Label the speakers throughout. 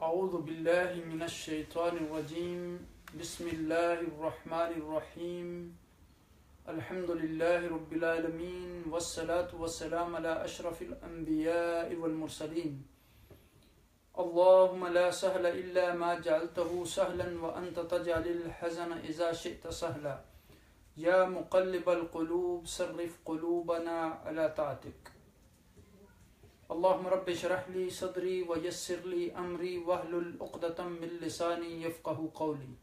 Speaker 1: اعوذ باللہ من الشیطان الرجیم بسم اللہ الرحمن الرحیم الحمد للہ رب العالمین والصلاة والسلام علی اشرف الانبیاء والمرسلین اللہم لا سہل الا ما جعلته سہلا وانت تجعل الحزن اذا شئت سہلا یا مقلب القلوب صرف قلوبنا علی طاعتک اللہم رب اشرح لی صدری ویسر لی امری واحلل عقدۃ من لسانی یفقہوا قولی۔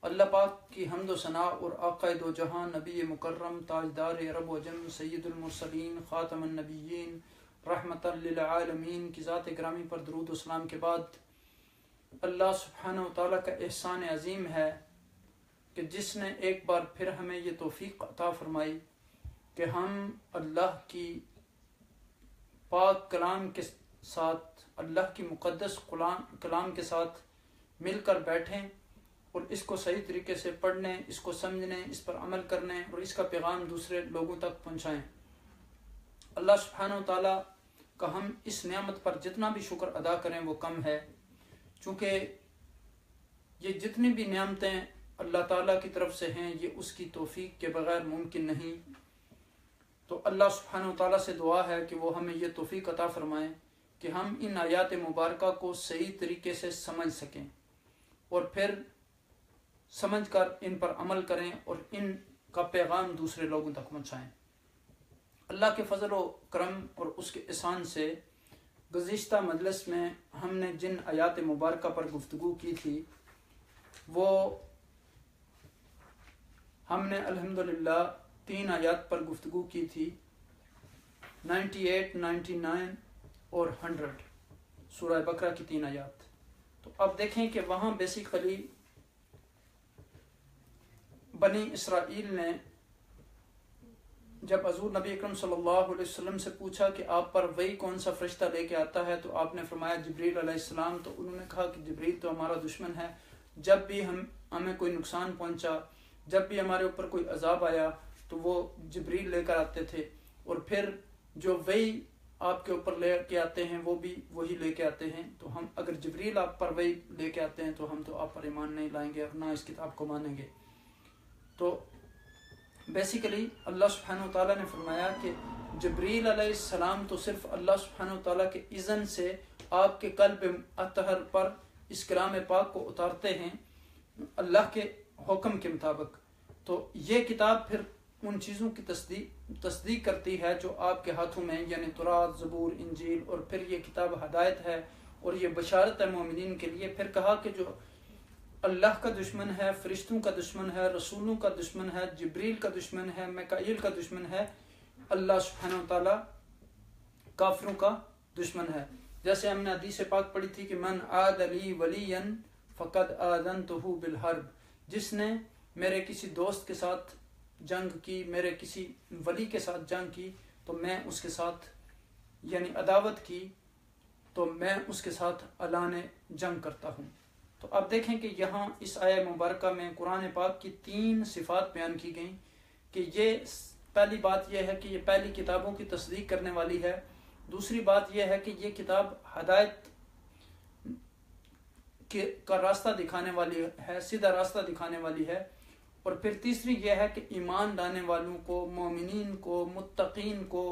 Speaker 1: اللہ پاک کی حمد و ثناء اور آقا دو جہاں نبی مکرم تاجدار عرب و عجم سید المرسلین خاتم النبیین رحمۃ للعالمین کی ذات گرامی پر درود و سلام کے بعد، اللہ سبحانہ و تعالیٰ کا احسان عظیم ہے کہ جس نے ایک بار پھر ہمیں یہ توفیق عطا فرمائی کہ ہم اللہ کی پاک کلام کے ساتھ، اللہ کی مقدس کلام کے ساتھ مل کر بیٹھیں اور اس کو صحیح طریقے سے پڑھنے، اس کو سمجھنے، اس پر عمل کرنے اور اس کا پیغام دوسرے لوگوں تک پہنچائیں۔ اللہ سبحانہ و تعالیٰ کا ہم اس نعمت پر جتنا بھی شکر ادا کریں وہ کم ہے، چونکہ یہ جتنی بھی نعمتیں اللہ تعالیٰ کی طرف سے ہیں یہ اس کی توفیق کے بغیر ممکن نہیں۔ تو اللہ سبحانہ و تعالیٰ سے دعا ہے کہ وہ ہمیں یہ توفیق عطا فرمائیں کہ ہم ان آیات مبارکہ کو صحیح طریقے سے سمجھ سکیں اور پھر سمجھ کر ان پر عمل کریں اور ان کا پیغام دوسرے لوگوں تک پہنچائیں۔ اللہ کے فضل و کرم اور اس کے احسان سے گزشتہ مجلس میں ہم نے جن آیات مبارکہ پر گفتگو کی تھی وہ ہم نے الحمدللہ 3 آیات پر گفتگو کی تھی، 98، 99 اور 100، سورہ بقرہ کی 3 آیات۔ تو اب دیکھیں کہ وہاں بیسیکلی بنی اسرائیل نے جب حضور نبی اکرم صلی اللہ علیہ وسلم سے پوچھا کہ آپ پر وہی کون سا فرشتہ لے کے آتا ہے، تو آپ نے فرمایا جبریل علیہ السلام۔ تو انہوں نے کہا کہ جبریل تو ہمارا دشمن ہے، جب بھی ہمیں کوئی نقصان پہنچا، جب بھی ہمارے اوپر کوئی عذاب آیا تو وہ جبریل لے کر آتے تھے، اور پھر جو وہی آپ کے اوپر لے کے آتے ہیں وہ بھی وہی لے کے آتے ہیں۔ تو ہم اگر جبریل آپ پر وہی لے کے آتے ہیں تو ہم تو آپ پر ایمان نہیں لائیں گے اور نہ اس کتاب کو مانیں گے۔ تو بیسیکلی اللہ سبحانہ و تعالیٰ نے فرمایا کہ جبریل علیہ السلام تو صرف اللہ سبحانہ و تعالیٰ کے اذن سے آپ کے قلب اطہر پر اس کلام پاک کو اتارتے ہیں اللہ کے حکم کے مطابق۔ تو یہ کتاب پھر ان چیزوں کی تصدیق کرتی ہے جو آپ کے ہاتھوں میں، یعنی تورات، زبور، انجیل، اور پھر یہ کتاب ہدایت ہے اور یہ بشارت ہے مومنین کے لیے۔ پھر کہا کہ جو اللہ کا دشمن ہے، فرشتوں کا دشمن ہے، رسولوں کا دشمن ہے، جبریل کا دشمن ہے، میکائیل کا دشمن ہے، اللہ سبحانہ و تعالیٰ کافروں کا دشمن ہے۔ جیسے ہم نے حدیث پاک پڑھی تھی کہ من عاد لی ولیا فقد آذنتہ بالحرب، جس نے میرے کسی دوست کے ساتھ جنگ کی، میرے کسی ولی کے ساتھ جنگ کی، تو میں اس کے ساتھ یعنی عداوت کی تو میں اس کے ساتھ اعلان جنگ کرتا ہوں۔ تو اب دیکھیں کہ یہاں اس آیہ مبارکہ میں قرآن پاک کی 3 صفات بیان کی گئیں کہ یہ پہلی بات یہ ہے کہ یہ پہلی کتابوں کی تصدیق کرنے والی ہے، دوسری بات یہ ہے کہ یہ کتاب ہدایت کا راستہ دکھانے والی ہے، سیدھا راستہ دکھانے والی ہے، اور پھر تیسری یہ ہے کہ ایمان لانے والوں کو، مومنین کو، متقین کو،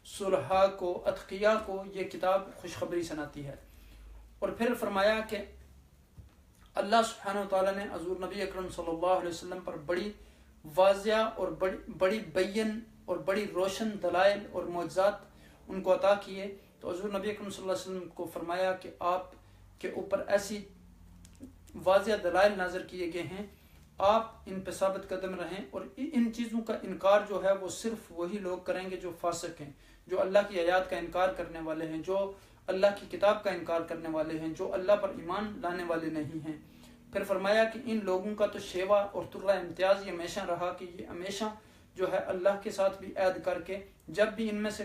Speaker 1: صلحاء کو، اتقیاء کو یہ کتاب خوشخبری سناتی ہے۔ اور پھر فرمایا کہ اللہ سبحانہ و تعالیٰ نے حضور نبی اکرم صلی اللہ علیہ وسلم پر بڑی واضح اور بڑی بین اور بڑی روشن دلائل اور معجزات ان کو عطا کیے۔ تو حضور نبی اکرم صلی اللہ علیہ وسلم کو فرمایا کہ آپ کے اوپر ایسی واضح دلائل نازل کیے گئے ہیں، آپ ان پہ ثابت قدم رہیں، اور ان چیزوں کا انکار جو ہے وہ صرف وہی لوگ کریں گے جو فاسق ہیں، جو اللہ کی آیات کا انکار کرنے والے ہیں، جو اللہ کی کتاب کا انکار کرنے والے ہیں، جو اللہ پر ایمان لانے والے نہیں ہیں۔ پھر فرمایا کہ ان لوگوں کا تو شیوا اور طرہ امتیاز یہ ہمیشہ رہا کہ یہ ہمیشہ جو ہے اللہ کے ساتھ بھی عہد کر کے جب بھی ان میں سے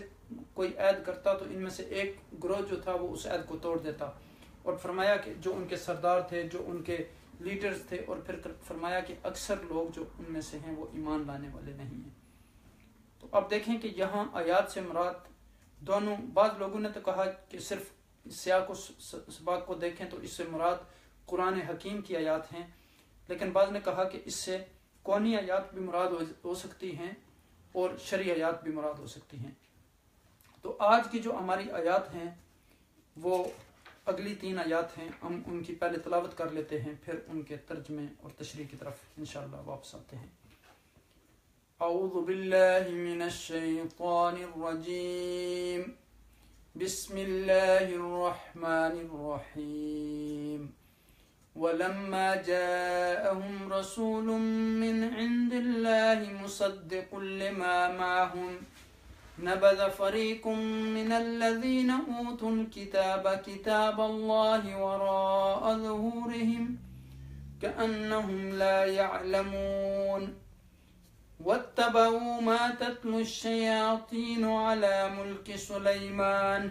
Speaker 1: کوئی عہد کرتا تو ان میں سے ایک گروہ جو تھا وہ اس عہد کو توڑ دیتا، اور فرمایا کہ جو ان کے سردار تھے، جو ان کے لیڈرز تھے، اور پھر فرمایا کہ اکثر لوگ جو ان میں سے ہیں وہ ایمان لانے والے نہیں ہیں۔ تو اب دیکھیں کہ یہاں آیات سے مراد دونوں، بعض لوگوں نے تو کہا کہ صرف سیاق و سباق کو دیکھیں تو اس سے مراد قرآن حکیم کی آیات ہیں، لیکن بعض نے کہا کہ اس سے کونی آیات بھی مراد ہو سکتی ہیں اور شرعی آیات بھی مراد ہو سکتی ہیں۔ تو آج کی جو ہماری آیات ہیں وہ اگلی 3 آیات ہیں، ہم ان کی پہلے تلاوت کر لیتے ہیں، پھر ان کے ترجمے اور تشریح کی طرف انشاءاللہ واپس آتے ہیں۔ اعوذ باللہ من الشیطان الرجیم، بسم اللہ الرحمن الرحیم۔ وَلَمَّا جَاءَهُمْ رَسُولٌ مِّنْ عِندِ اللَّهِ مُصَدِّقٌ لِّمَا مَعَهُمْ نَبَذَ فَرِيقٌ مِّنَ الَّذِينَ أُوتُوا الْكِتَابَ كِتَابَ اللَّهِ وَرَاءَ ظُهُورِهِمْ كَأَنَّهُمْ لَا يَعْلَمُونَ وَاتَّبَعُوا مَا تَتْلُو الشَّيَاطِينُ عَلَى مُلْكِ سُلَيْمَانَ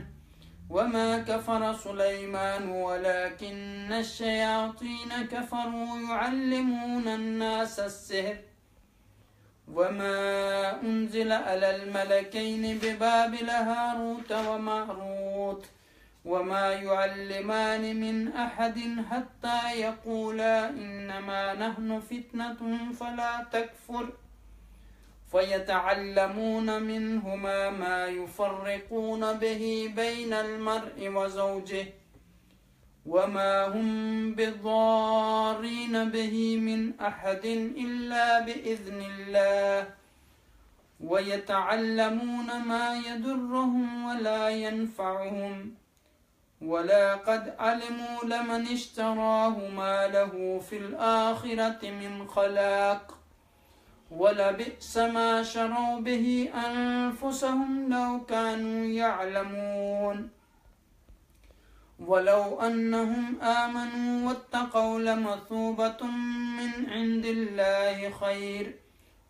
Speaker 1: وَمَا كَفَرَ سُلَيْمَانُ وَلَكِنَّ الشَّيَاطِينَ كَفَرُوا يُعَلِّمُونَ النَّاسَ السِّحْرَ وَمَا أُنزِلَ عَلَى الْمَلَكَيْنِ بِبَابِلَ هَارُوتَ وَمَارُوتَ وَمَا يُعَلِّمَانِ مِنْ أَحَدٍ حَتَّى يَقُولَا إِنَّمَا نَحْنُ فِتْنَةٌ فَلَا تَكْفُرْ فَيَتَعَلَّمُونَ مِنْهُمَا مَا يُفَرِّقُونَ بِهِ بَيْنَ الْمَرْءِ وَزَوْجِهِ وَمَا هُمْ بِضَارِّينَ بِهِ مِنْ أَحَدٍ إِلَّا بِإِذْنِ اللَّهِ وَيَتَعَلَّمُونَ مَا يَضُرُّهُمْ وَلَا يَنْفَعُهُمْ وَلَقَدْ عَلِمُوا لَمَنِ اشْتَرَاهُ مَا لَهُ فِي الْآخِرَةِ مِنْ خَلَاقٍ وَلَبِئْسَ مَا شَرَوْا بِهِ أَنفُسَهُمْ لَوْ كَانُوا يَعْلَمُونَ وَلَوْ أَنَّهُمْ آمَنُوا وَاتَّقَوْا لَمَثُوبَةٌ مِّنْ عِندِ اللَّهِ خَيْرٌ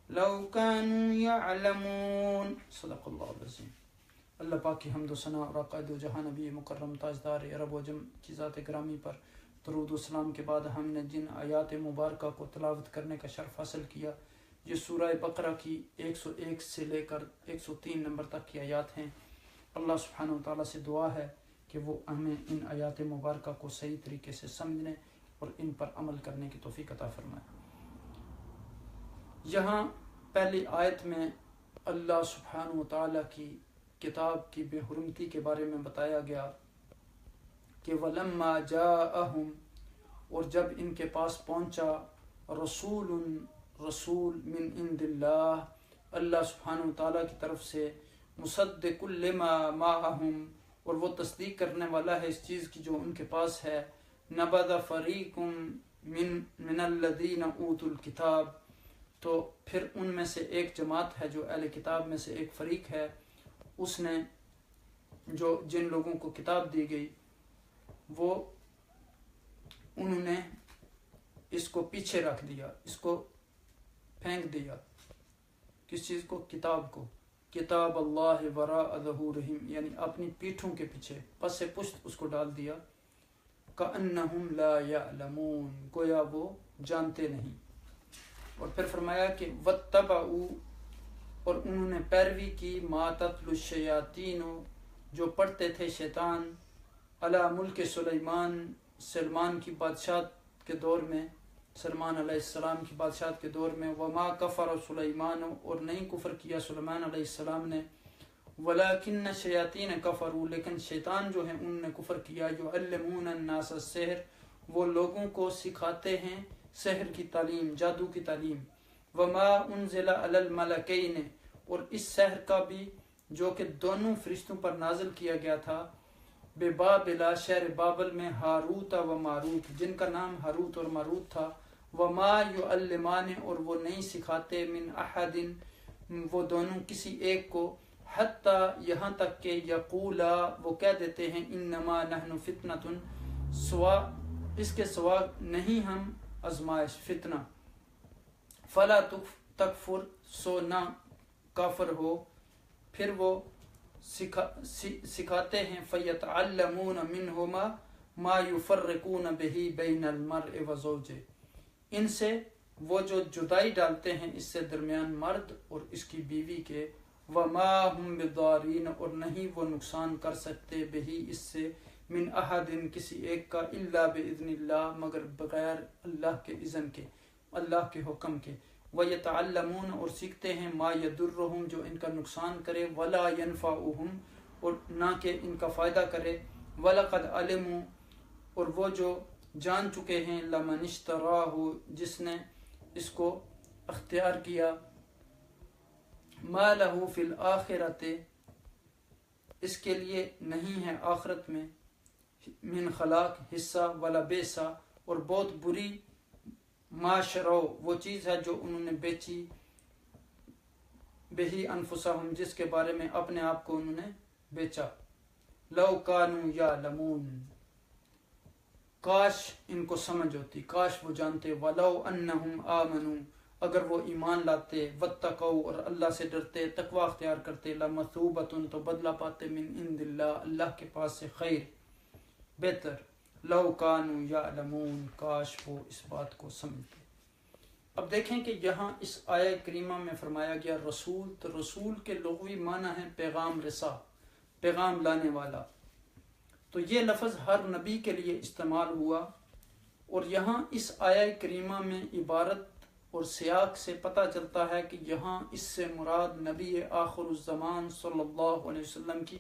Speaker 1: لَوْ كَانُوا يَعْلَمُونَ۔ صدق اللہ العظیم۔ اللہ پاک کی حمد و ثنا اور عقائد و جہاں نبی مکرم تاجدار عرب و عجم کی ذات گرامی پر درود و سلام کے بعد ہم نے جن آیات مبارکہ کو تلاوت کرنے کا شرف حاصل کیا، یہ سورہ بقرہ کی 101 سے لے کر 103 نمبر تک کی آیات ہیں۔ اللہ سبحانہ و تعالیٰ سے دعا ہے کہ وہ ہمیں ان آیات مبارکہ کو صحیح طریقے سے سمجھنے اور ان پر عمل کرنے کی توفیق عطا فرمائے۔ یہاں پہلی آیت میں اللہ سبحانہ و تعالیٰ کی کتاب کی بے حرمتی کے بارے میں بتایا گیا کہ وَلَمَّا جَاءَهُمْ، اور جب ان کے پاس پہنچا رسول من عند اللہ، اللہ سبحانہ و تعالیٰ کی طرف سے، مصدق لما معہم، اور وہ تصدیق کرنے والا ہے اس چیز کی جو ان کے پاس ہے، نبذ فریق من الذین اوتوا الکتاب، تو پھر ان میں سے ایک جماعت ہے جو اہل کتاب میں سے ایک فریق ہے، اس نے جو جن لوگوں کو کتاب دی گئی وہ انہوں نے اس کو پیچھے رکھ دیا، اس کو پھینک دیا۔ کس چیز کو؟ کتاب کو۔ کتاب اللہ وراء ظہورہم، یعنی اپنی پیٹھوں کے پیچھے، پس پشت اس کو ڈال دیا۔ کأنہم لا یعلمون، گویا وہ جانتے نہیں۔ اور پھر فرمایا کہ واتبعوا، اور انہوں نے پیروی کی، ما تتلو الشیاطین، جو پڑھتے تھے شیطان، علی ملک سلیمان کی بادشاہت کے دور میں، سلمان علیہ السلام کی بادشاہت کے دور میں، وما کفر سلیمان، اور نہیں کفر کیا سلیمان علیہ السلام نے، ولکن الشیاطین کفروا، لیکن شیطان جو ہیں انہوں نے کفر کیا، یعلمون الناس السحر، وہ لوگوں کو سکھاتے ہیں سحر کی تعلیم، جادو کی تعلیم، وما انزل علی الملکین، اور اس سحر کا بھی جو کہ دونوں فرشتوں پر نازل کیا گیا تھا، ببابل، شہر بابل میں، ہاروت و ماروت، جن کا نام ہاروت اور ماروت تھا، وما یعلمان، اور وہ نہیں سکھاتے، من احد، وہ دونوں کسی ایک کو، حتی، یہاں تک کہ یقولا، وہ کہہ دیتے ہیں، انما نحن فتنۃ، سوا اس کے سوا نہیں ہم آزمائش، فتنہ، فلا تکفر، سو نہ کافر ہو، پھر وہ سکھاتے ہیں، فیتعلمون منہما ما یفرقون بہ بین المرء وزوجہ، ان سے وہ جو جدائی ڈالتے ہیں اس سے درمیان مرد اور اس کی بیوی کے، وما ہم بضارین، اور نہیں وہ نقصان کر سکتے، بہی اس سے، من احد کسی ایک کا الا باذن اللہ مگر بغیر اللہ کے اذن کے، اللہ کے حکم کے، ویتعلمون اور سیکھتے ہیں ما یضرہم جو ان کا نقصان کرے، ولا ینفعہم اور نہ کہ ان کا فائدہ کرے، ولقد علموا اور وہ جو جان چکے ہیں، لمن اشتراہ جس نے اس کو اختیار کیا، ما لہ فی الآخرۃ اس کے لیے نہیں ہے آخرت میں، من خلاق حصہ، ولا بیسا اور بہت بری، ما شرو وہ چیز ہے جو انہوں نے بیچی، بہی انفسہم جس کے بارے میں اپنے آپ کو انہوں نے بیچا، لو کانوا یعلمون کاش ان کو سمجھ ہوتی، کاش وہ جانتے، ولو انہم آمنوا اگر وہ ایمان لاتے، واتقوا اور اللہ سے ڈرتے، تقوی اختیار کرتے، لمثوبۃ تو بدلہ پاتے، من عند اللہ اللہ کے پاس سے، خیر بہتر، لو کانوا یعلمون کاش وہ اس بات کو سمجھتے۔ اب دیکھیں کہ یہاں اس آیہ کریمہ میں فرمایا گیا رسول، تو رسول کے لغوی معنی ہے پیغام رسا، پیغام لانے والا، تو یہ لفظ ہر نبی کے لیے استعمال ہوا، اور یہاں اس آیہ کریمہ میں عبارت اور سیاق سے پتہ چلتا ہے کہ یہاں اس سے مراد نبی آخر الزمان صلی اللہ علیہ وسلم کی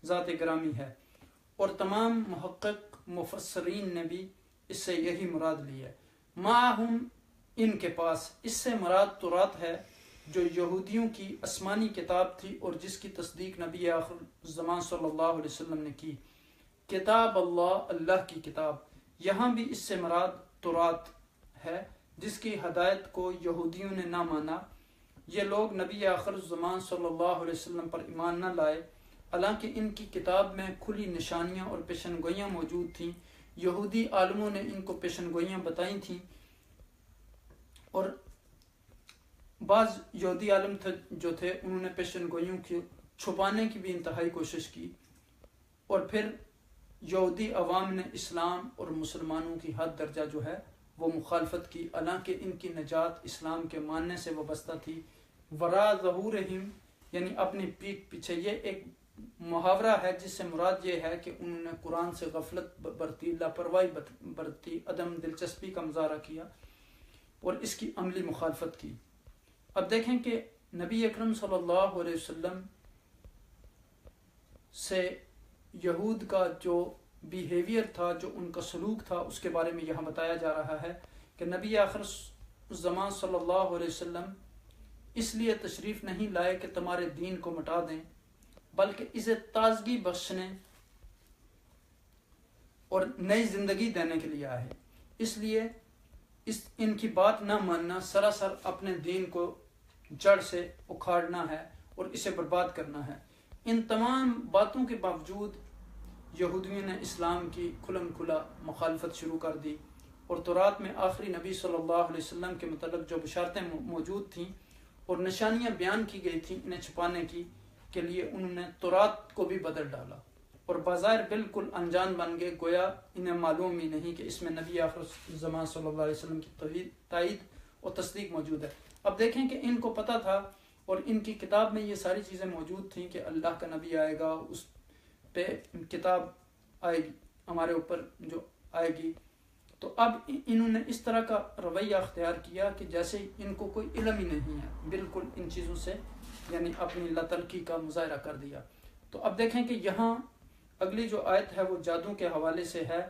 Speaker 1: ذات گرامی ہے، اور تمام محقق مفسرین نے بھی اس سے یہی مراد لی ہے۔ معہم ان کے پاس، اس سے مراد تورات ہے جو یہودیوں کی آسمانی کتاب تھی اور جس کی تصدیق نبی آخر الزمان صلی اللہ علیہ وسلم نے کی، کتاب اللہ اللہ کی کتاب، یہاں بھی اس سے مراد تورات ہے جس کی ہدایت کو یہودیوں نے نہ مانا۔ یہ لوگ نبی آخر الزمان صلی اللہ علیہ وسلم پر ایمان نہ لائے، حالانکہ ان کی کتاب میں کھلی نشانیاں اور پیشن گوئیاں موجود تھیں، یہودی عالموں نے ان کو پیشن گوئیاں بتائی تھیں، اور بعض یہودی عالم جو تھے انہوں نے پیشن گوئیوں کی چھپانے کی بھی انتہائی کوشش کی، اور پھر یہودی عوام نے اسلام اور مسلمانوں کی حد درجہ جو ہے وہ مخالفت کی، حالانکہ ان کی نجات اسلام کے ماننے سے وابستہ تھی۔ ورا ظہورہم یعنی اپنی پیٹھ پیچھے، یہ ایک محاورہ ہے جس سے مراد یہ ہے کہ انہوں نے قرآن سے غفلت برتی، لاپرواہی برتی، عدم دلچسپی کا مظاہرہ کیا اور اس کی عملی مخالفت کی۔ اب دیکھیں کہ نبی اکرم صلی اللہ علیہ وسلم سے یہود کا جو بیہیویئر تھا، جو ان کا سلوک تھا، اس کے بارے میں یہاں بتایا جا رہا ہے کہ نبی آخر الزمان صلی اللہ علیہ وسلم اس لیے تشریف نہیں لائے کہ تمہارے دین کو مٹا دیں، بلکہ اسے تازگی بخشنے اور نئی زندگی دینے کے لیے آئے، اس لیے ان کی بات نہ ماننا سراسر اپنے دین کو جڑ سے اکھاڑنا ہے اور اسے برباد کرنا ہے۔ ان تمام باتوں کے باوجود یہودیوں نے اسلام کی کھلم کھلا مخالفت شروع کر دی، اور تورات میں آخری نبی صلی اللہ علیہ وسلم کے متعلق جو بشارتیں موجود تھیں اور نشانیاں بیان کی گئی تھیں انہیں چھپانے کی کے لیے انہوں نے تورات کو بھی بدل ڈالا، اور بظاہر بالکل انجان بن گئے، گویا انہیں معلوم ہی نہیں کہ اس میں نبی آخر زمان صلی اللہ علیہ وسلم کی تائید اور تصدیق موجود ہے۔ اب دیکھیں کہ ان کو پتہ تھا اور ان کی کتاب میں یہ ساری چیزیں موجود تھیں کہ اللہ کا نبی آئے گا، اس پہ کتاب آئے گی ہمارے اوپر جو آئے گی، تو اب انہوں نے اس طرح کا رویہ اختیار کیا کہ جیسے ان کو کوئی علم ہی نہیں ہے، بالکل ان چیزوں سے یعنی اپنی لاتعلقی کا مظاہرہ کر دیا۔ تو اب دیکھیں کہ یہاں اگلی جو آیت ہے وہ جادو کے حوالے سے ہے۔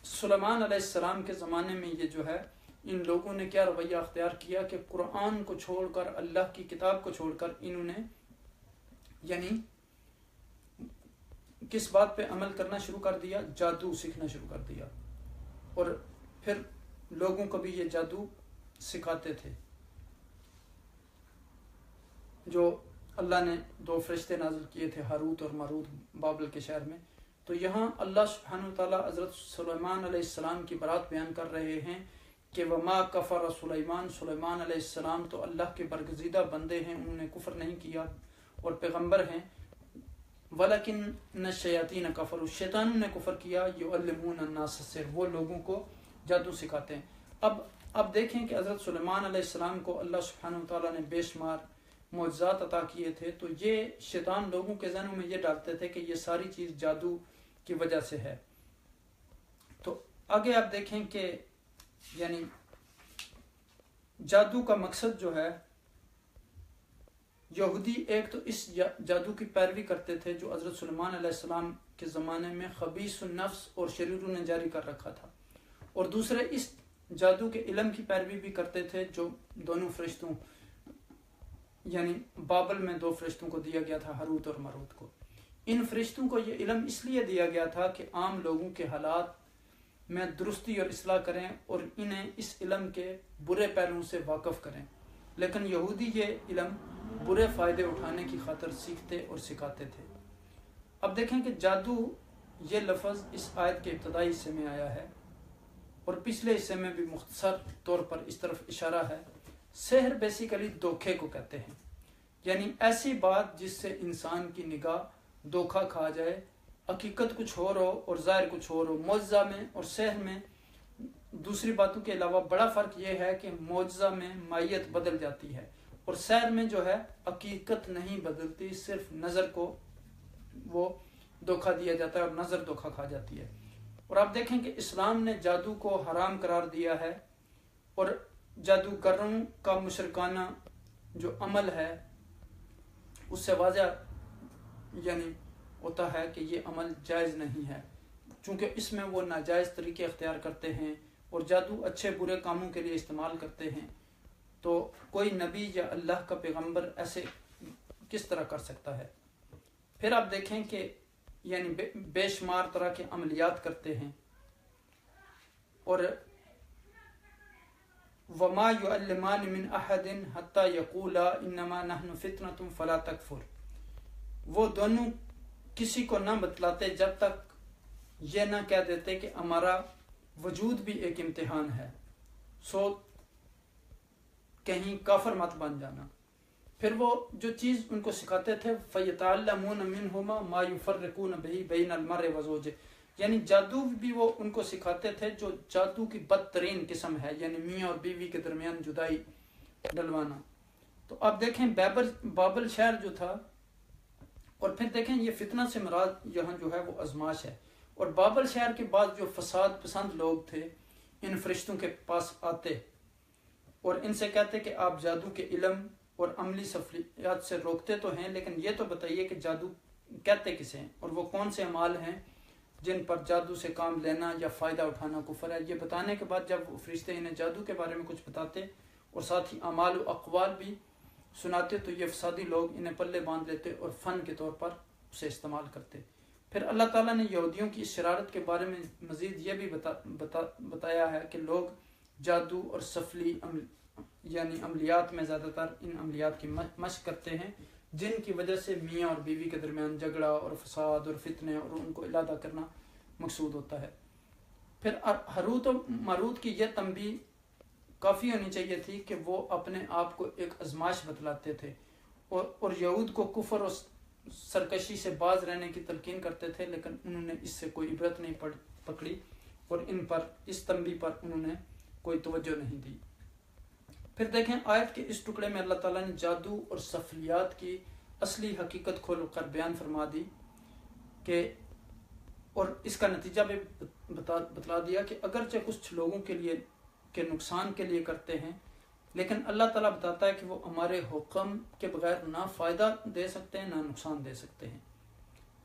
Speaker 1: سلیمان علیہ السلام کے زمانے میں یہ جو ہے ان لوگوں نے کیا رویہ اختیار کیا کہ قرآن کو چھوڑ کر، اللہ کی کتاب کو چھوڑ کر انہوں نے یعنی کس بات پہ عمل کرنا شروع کر دیا؟ جادو سیکھنا شروع کر دیا، اور پھر لوگوں کو بھی یہ جادو سکھاتے تھے۔ جو اللہ نے 2 فرشتے نازل کیے تھے، ہاروت اور ماروت، بابل کے شہر میں، تو یہاں اللہ سبحانہ وتعالیٰ حضرت سلیمان علیہ السلام کی برات بیان کر رہے ہیں کہ وما کفر سلیمان علیہ السلام تو اللہ کے برگزیدہ بندے ہیں، انہوں نے کفر نہیں کیا اور پیغمبر ہیں، ولیکن الشیاطین کفروا شیطانوں نے کفر کیا، یعلمون الناس السحر وہ لوگوں کو جادو سکھاتے ہیں۔ اب دیکھیں کہ حضرت سلیمان علیہ السلام کو اللہ سبحانہ وتعالیٰ نے بے شمار معجزات عطا کیے تھے، تو یہ شیطان لوگوں کے ذہنوں میں یہ ڈالتے تھے کہ یہ ساری چیز جادو کی وجہ سے ہے۔ تو آگے آپ دیکھیں کہ یعنی جادو کا مقصد جو ہے، یہودی ایک تو اس جادو کی پیروی کرتے تھے جو حضرت سلیمان علیہ السلام کے زمانے میں خبیث النفس اور شریروں نے جاری کر رکھا تھا، اور دوسرے اس جادو کے علم کی پیروی بھی کرتے تھے جو دونوں فرشتوں یعنی بابل میں 2 فرشتوں کو دیا گیا تھا، ہاروت اور ماروت کو۔ ان فرشتوں کو یہ علم اس لیے دیا گیا تھا کہ عام لوگوں کے حالات میں درستی اور اصلاح کریں اور انہیں اس علم کے برے پہلوؤں سے واقف کریں، لیکن یہودی یہ علم برے فائدے اٹھانے کی خاطر سیکھتے اور سکھاتے تھے۔ اب دیکھیں کہ جادو یہ لفظ اس آیت کے ابتدائی حصے میں آیا ہے اور پچھلے حصے میں بھی مختصر طور پر اس طرف اشارہ ہے۔ سحر بیسیکلی دھوکے کو کہتے ہیں، یعنی ایسی بات جس سے انسان کی نگاہ دھوکا کھا جائے، حقیقت کچھ اور ہو اور ظاہر کچھ اور ہو۔ معجزہ میں اور سحر میں دوسری باتوں کے علاوہ بڑا فرق یہ ہے کہ معجزہ میں ماہیت بدل جاتی ہے اور سحر میں جو ہے حقیقت نہیں بدلتی، صرف نظر کو وہ دھوکا دیا جاتا ہے اور نظر دھوکا کھا جاتی ہے۔ اور آپ دیکھیں کہ اسلام نے جادو کو حرام قرار دیا ہے، اور جادوگروں کا مشرکانہ جو عمل ہے اس سے واضح یعنی ہوتا ہے کہ یہ عمل جائز نہیں ہے، چونکہ اس میں وہ ناجائز طریقے اختیار کرتے ہیں اور جادو اچھے برے کاموں کے لیے استعمال کرتے ہیں۔ تو کوئی نبی یا اللہ کا پیغمبر ایسے کس طرح کر سکتا ہے؟ پھر آپ دیکھیں کہ یعنی بے شمار طرح کے عملیات کرتے ہیں، اور وَمَا يُعَلِّمَانِ مِنْ أَحَدٍ حَتَّى يَقُولَا إِنَّمَا نَحْنُ فِتْنَةٌ فَلَا تَكْفُرْ۔ وہ دونوں کسی کو نہ بتلاتے جب تک یہ نہ کہہ دیتے کہ ہمارا وجود بھی ایک امتحان ہے، سو کہیں کافر مت بن جانا۔ پھر وہ جو چیز ان کو سکھاتے تھے فَيَتَعَلَّمُونَ مِنْهُمَا مَا يُفَرِّقُونَ بِهِ بَيْنَ الْمَرْءِ وَزَوْجِهِ، یعنی جادو بھی وہ ان کو سکھاتے تھے جو جادو کی بدترین قسم ہے، یعنی میاں اور بیوی کے درمیان جدائی ڈلوانا۔ تو آپ دیکھیں بابل شہر جو تھا، اور پھر دیکھیں یہ فتنہ سے مراد یہاں جو ہے وہ ازماش ہے، اور بابل شہر کے بعد جو فساد پسند لوگ تھے ان فرشتوں کے پاس آتے اور ان سے کہتے کہ آپ جادو کے علم اور عملی سفلیات سے روکتے تو ہیں، لیکن یہ تو بتائیے کہ جادو کہتے کسے ہیں اور وہ کون سے اعمال ہیں جن پر جادو سے کام لینا یا فائدہ اٹھانا کفر ہے۔ یہ بتانے کے بعد جب وہ فرشتے انہیں جادو کے بارے میں کچھ بتاتے اور ساتھ ہی اعمال و اقوال بھی سناتے تو یہ فسادی لوگ انہیں پلے باندھ لیتے اور فن کے طور پر اسے استعمال کرتے۔ پھر اللہ تعالیٰ نے یہودیوں کی اس شرارت کے بارے میں مزید یہ بھی بتایا ہے کہ لوگ جادو اور سفلی یعنی عملیات میں زیادہ تر ان عملیات کی مشق کرتے ہیں، جن کی وجہ سے میاں اور بیوی کے درمیان جھگڑا اور فساد اور فتنے اور ان کو علادہ کرنا مقصود ہوتا ہے۔ پھر ہاروت اور ماروت کی یہ تنبیہ کافی ہونی چاہیے تھی کہ وہ اپنے آپ کو ایک آزمائش بتلاتے تھے اور یہود کو کفر اور سرکشی سے باز رہنے کی تلقین کرتے تھے، لیکن انہوں نے اس سے کوئی عبرت نہیں پکڑی اور ان پر اس تنبیہ پر انہوں نے کوئی توجہ نہیں دی۔ پھر دیکھیں آیت کے اس ٹکڑے میں اللہ تعالیٰ نے جادو اور سفلیات کی اصلی حقیقت کھول کر بیان فرما دی کہ اور اس کا نتیجہ بھی بتلا دیا کہ اگرچہ کچھ لوگوں کے لیے کے نقصان کے لیے کرتے ہیں، لیکن اللہ تعالیٰ بتاتا ہے کہ وہ ہمارے حکم کے بغیر نہ فائدہ دے سکتے ہیں نہ نقصان دے سکتے ہیں،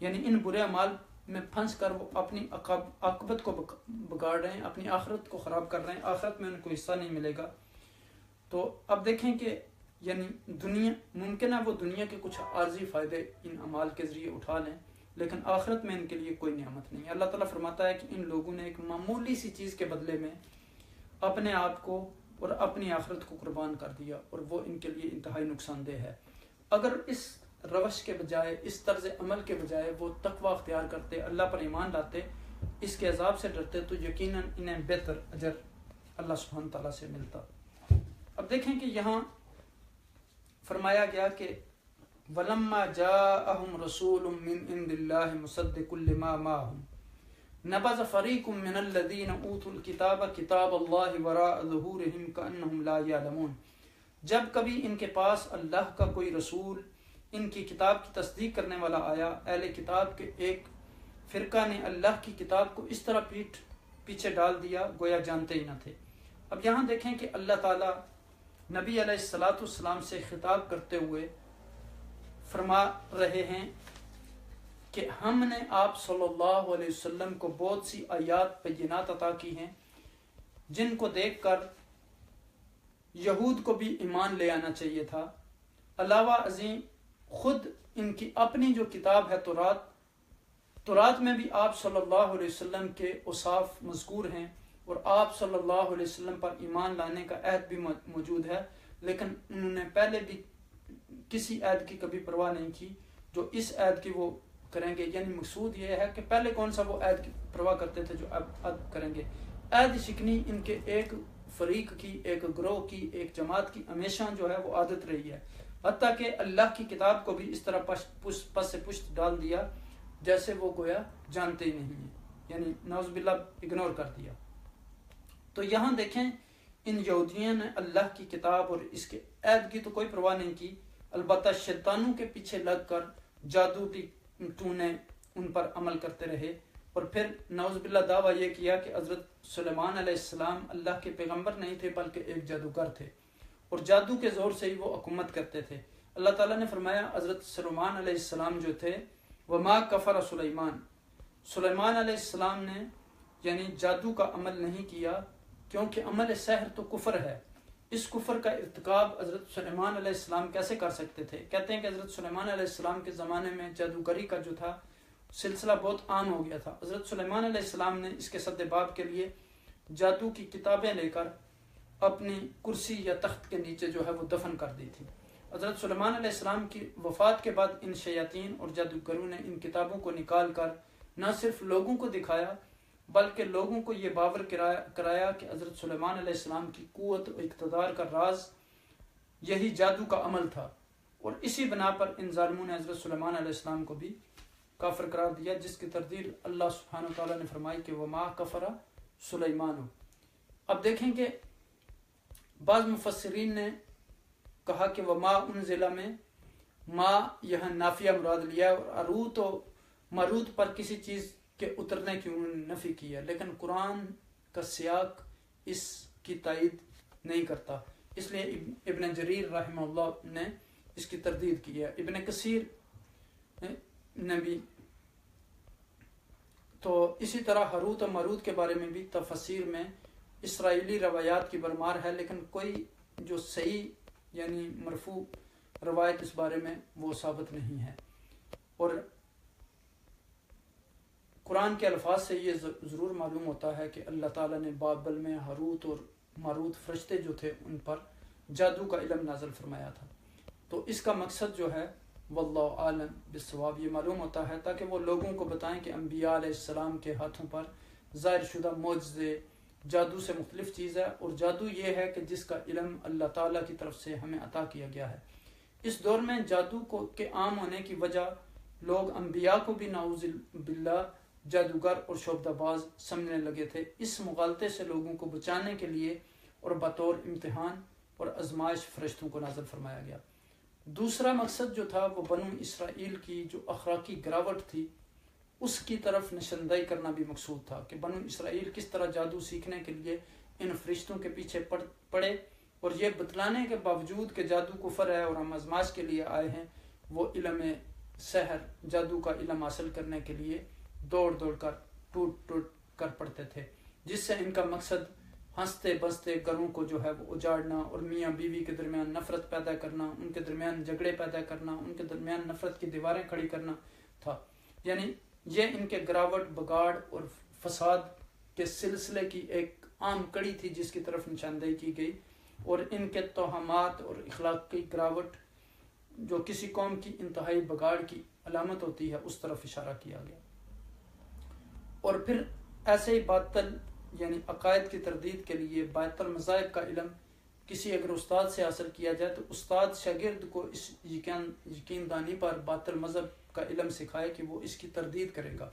Speaker 1: یعنی ان برے اعمال میں پھنس کر وہ اپنی عاقبت کو بگاڑ رہے ہیں، اپنی آخرت کو خراب کر رہے ہیں، آخرت میں ان کو حصہ نہیں ملے گا۔ تو اب دیکھیں کہ یعنی دنیا ممکن ہے وہ دنیا کے کچھ عارضی فائدے ان اعمال کے ذریعے اٹھا لیں، لیکن آخرت میں ان کے لیے کوئی نعمت نہیں ہے۔ اللہ تعالیٰ فرماتا ہے کہ ان لوگوں نے ایک معمولی سی چیز کے بدلے میں اپنے آپ کو اور اپنی آخرت کو قربان کر دیا، اور وہ ان کے لیے انتہائی نقصان دہ ہے۔ اگر اس روش کے بجائے، اس طرز عمل کے بجائے وہ تقوی اختیار کرتے، اللہ پر ایمان لاتے، اس کے عذاب سے ڈرتے، تو یقیناً انہیں بہتر اجر اللہ سبحانہ تعالیٰ سے ملتا۔ اب دیکھیں کہ یہاں فرمایا گیا کہ وَلَمَّا جَاءَهُمْ رَسُولٌ مِّنْ عِنْدِ اللَّهِ مُصَدِّقٌ لِمَا مَعَهُمْ نَبَذَ فَرِيقٌ مِّنَ الَّذِينَ أُوتُوا الْكِتَابَ كِتَابَ اللَّهِ وَرَاءَ ظُهُورِهِمْ كَأَنَّهُمْ لَا يَعْلَمُونَ جب کبھی ان کے پاس اللہ کا کوئی رسول ان کی کتاب کی تصدیق کرنے والا آیا، اہل کتاب کے ایک فرقہ نے اللہ کی کتاب کو اس طرح پیچھے ڈال دیا گویا جانتے ہی نہ تھے۔ اب یہاں دیکھیں کہ اللہ تعالیٰ نبی علیہ الصلاۃ والسلام سے خطاب کرتے ہوئے فرما رہے ہیں کہ ہم نے آپ صلی اللہ علیہ وسلم کو بہت سی آیات بینات عطا کی ہیں جن کو دیکھ کر یہود کو بھی ایمان لے آنا چاہیے تھا۔ علاوہ ازیں خود ان کی اپنی جو کتاب ہے تورات میں بھی آپ صلی اللہ علیہ وسلم کے اوصاف مذکور ہیں اور آپ صلی اللہ علیہ وسلم پر ایمان لانے کا عہد بھی موجود ہے، لیکن انہوں نے پہلے بھی کسی عہد کی کبھی پرواہ نہیں کی جو اس عہد کی وہ کریں گے۔ یعنی مقصود یہ ہے کہ پہلے کون سا وہ عہد کی پرواہ کرتے تھے جو اب کریں گے۔ عہد شکنی ان کے ایک فریق کی، ایک گروہ کی، ایک جماعت کی ہمیشہ جو ہے وہ عادت رہی ہے، حتیٰ کہ اللہ کی کتاب کو بھی اس طرح پس سے پشت ڈال دیا جیسے وہ گویا جانتے ہی نہیں ہیں، یعنی نعوذ باللہ اگنور کر دیا۔ تو یہاں دیکھیں ان یہودیوں نے اللہ کی کتاب اور اس کے عہد کی تو کوئی پرواہ نہیں کی، البتہ شیطانوں کے پیچھے لگ کر جادو کی ٹونے ان پر عمل کرتے رہے، اور پھر نعوذ باللہ دعویٰ یہ کیا کہ حضرت سلیمان علیہ السلام اللہ کے پیغمبر نہیں تھے بلکہ ایک جادوگر تھے، اور جادو کے زور سے ہی وہ حکومت کرتے تھے۔ اللہ تعالیٰ نے فرمایا حضرت سلیمان علیہ السلام جو تھے وما کفر سلیمان علیہ السلام نے یعنی جادو کا عمل نہیں کیا، کیونکہ عمل سحر تو کفر ہے۔ اس کفر کا ارتکاب حضرت سلیمان علیہ السلام کیسے کر سکتے تھے؟ کہتے ہیں کہ حضرت سلیمان علیہ السلام کے زمانے میں جادوگری کا جو تھا سلسلہ بہت عام ہو گیا تھا۔ حضرت سلیمان علیہ السلام نے اس کے سد باب کے لیے جادو کی کتابیں لے کر اپنی کرسی یا تخت کے نیچے جو ہے وہ دفن کر دی تھی۔ حضرت سلیمان علیہ السلام کی وفات کے بعد ان شیاطین اور جادوگروں نے ان کتابوں کو نکال کر نہ صرف لوگوں کو دکھایا بلکہ لوگوں کو یہ باور کرایا کہ حضرت سلیمان علیہ السلام کی قوت و اقتدار کا راز یہی جادو کا عمل تھا، اور اسی بنا پر ان ظالموں نے حضرت سلیمان علیہ السلام کو بھی کافر قرار دیا، جس کی تردید اللہ سبحانہ وتعالیٰ نے فرمائی کہ وما کفر سلیمان۔ اب دیکھیں کہ بعض مفسرین نے کہا کہ وما انزل میں ما یہاں نافیہ مراد لیا ہے، اور اروت و مروت پر کسی چیز کے اترنے کی انہوں نے نفی کی ہے، لیکن قرآن کا سیاق اس کی تائید نہیں کرتا، اس لیے ابن جریر رحمہ اللہ نے اس کی تردید کی ہے۔ ابن کثیر نے بھی تو اسی طرح ہروت و مروت کے بارے میں بھی تفسیر میں اسرائیلی روایات کی برمار ہے، لیکن کوئی جو صحیح یعنی مرفوع روایت اس بارے میں وہ ثابت نہیں ہے۔ اور قرآن کے الفاظ سے یہ ضرور معلوم ہوتا ہے کہ اللہ تعالیٰ نے بابل میں ہروت اور ماروت فرشتے جو تھے ان پر جادو کا علم نازل فرمایا تھا۔ تو اس کا مقصد جو ہے واللہ عالم بالصواب یہ معلوم ہوتا ہے تاکہ وہ لوگوں کو بتائیں کہ انبیاء علیہ السلام کے ہاتھوں پر ظاہر شدہ معجزے جادو سے مختلف چیز ہے، اور جادو یہ ہے کہ جس کا علم اللہ تعالیٰ کی طرف سے ہمیں عطا کیا گیا ہے۔ اس دور میں جادو کے عام ہونے کی وجہ لوگ انبیاء کو بھی نعوذ باللہ جادوگر اور شعبدہ باز سمجھنے لگے تھے۔ اس مغالطے سے لوگوں کو بچانے کے لیے اور بطور امتحان اور آزمائش فرشتوں کو نازل فرمایا گیا۔ دوسرا مقصد جو تھا وہ بنو اسرائیل کی جو اخلاقی گراوٹ تھی اس کی طرف نشاندہی کرنا بھی مقصود تھا کہ بنو اسرائیل کس طرح جادو سیکھنے کے لیے ان فرشتوں کے پیچھے پڑے، اور یہ بتلانے کے باوجود کہ جادو کفر ہے اور ہم آزمائش کے لیے آئے ہیں، وہ علم سحر جادو کا علم حاصل کرنے کے لیے دوڑ کر ٹوٹ کر پڑتے تھے، جس سے ان کا مقصد ہنستے بستے گھروں کو جو ہے وہ اجاڑنا اور میاں بیوی کے درمیان نفرت پیدا کرنا، ان کے درمیان جھگڑے پیدا کرنا، ان کے درمیان نفرت کی دیواریں کھڑی کرنا تھا۔ یعنی یہ ان کے گراوٹ بگاڑ اور فساد کے سلسلے کی ایک عام کڑی تھی جس کی طرف نشاندہی کی گئی، اور ان کے توہمات اور اخلاقی گراوٹ جو کسی قوم کی انتہائی بگاڑ کی علامت ہوتی ہے اس طرف اشارہ کیا گیا۔ اور پھر ایسے ہی باطل یعنی عقائد کی تردید کے لیے باطل مذاہب کا علم کسی اگر استاد سے حاصل کیا جائے تو استاد شاگرد کو اس یقین دانی پر باطل مذہب کا علم سکھائے کہ وہ اس کی تردید کرے گا،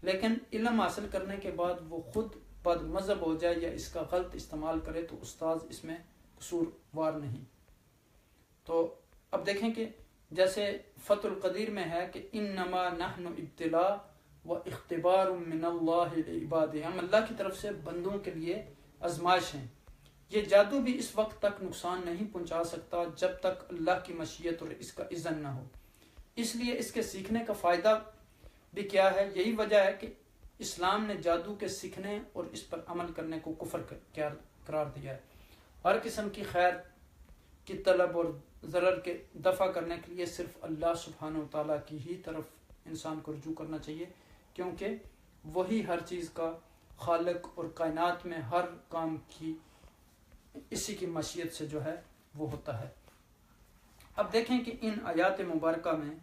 Speaker 1: لیکن علم حاصل کرنے کے بعد وہ خود بد مذہب ہو جائے یا اس کا غلط استعمال کرے تو استاد اس میں قصوروار نہیں۔ تو اب دیکھیں کہ جیسے فتح القدیر میں ہے کہ انما نحن ابتلاء وَإِخْتِبَارٌ مِّنَ اللَّهِ لِعِبَادِهِ، ہم اللہ کی طرف سے بندوں کے لیے آزمائش ہیں۔ یہ جادو بھی اس وقت تک نقصان نہیں پہنچا سکتا جب تک اللہ کی مشیت اور اس کا اذن نہ ہو۔ اس لیے اس کے سیکھنے کا فائدہ بھی کیا ہے؟ یہی وجہ ہے کہ اسلام نے جادو کے سیکھنے اور اس پر عمل کرنے کو کفر قرار دیا ہے۔ ہر قسم کی خیر کی طلب اور ضرر کے دفع کرنے کے لیے صرف اللہ سبحانہ و تعالیٰ کی ہی طرف انسان کو رجوع کرنا چاہیے، کیونکہ وہی ہر چیز کا خالق اور کائنات میں ہر کام کی اسی کی مشیت سے جو ہے وہ ہوتا ہے۔ اب دیکھیں کہ ان آیات مبارکہ میں